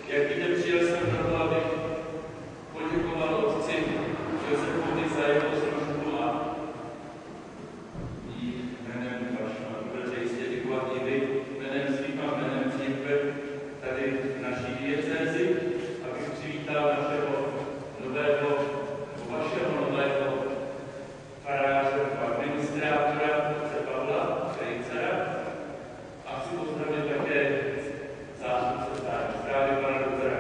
Jak víte, přijel jsem proto, abych poděkoval otci Josefovi za jeho službu a jí jménem vaším, a budete jistě děkovat i vy, jménem svým a jménem církve tady v naší diecézi, abych přivítal našeho vašeho nového faráře a administrátora Pavla Krejcera a chci pozdravit také zástupce státní správy pana doktora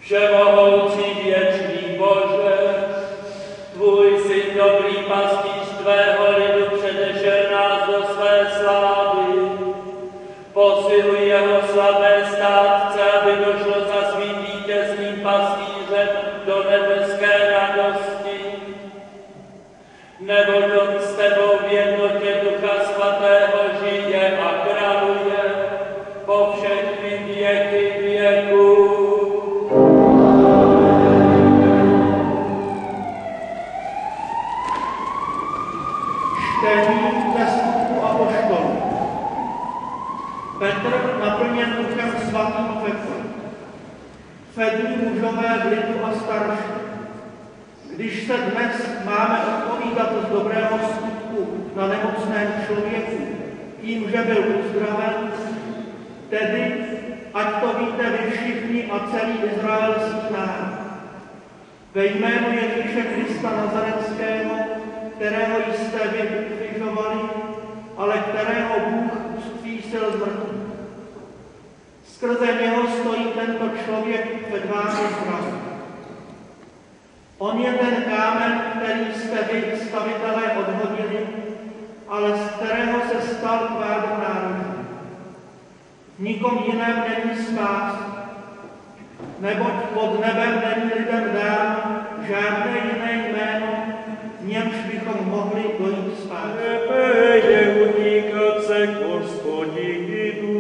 Všemohoucí věčný Bože, tvůj syn dobrý pastýř tvého lidu předešel nás do své slávy. Posiluj jeho slabé státce, aby došlo za svým vítězným pastýřem do nebeské radosti. Neboť on s tebou v jednotě Ducha Svatého žije a králuje po všechny věky věků. Čtení ze Skutku apoštolů. Petr naplněn Duchem Svatým řekl: Fední mužové v lidu a starší, když se dnes máme odpovídat z dobrého skutku na nemocném člověku tím, že byl uzdraven, tedy ať to víte vy všichni a celý izraelský národ. Ve jménu Ježíše Krista Nazaretského, kterého jste vy ukřižovali, ale kterého Bůh vzkřísil z mrtvých. Skrze něho stojí tento člověk před vámi zdravý. On je ten kámen, který jste vy, stavitelé, odhodili, ale z kterého se stal tvár národní. V nikom jiném není spás, neboť pod nebem není lidem dáno žádné jiné jméno, v němž bychom mohli dojít spát. Tebe je utíkat se k Hospodinu,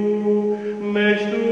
než tu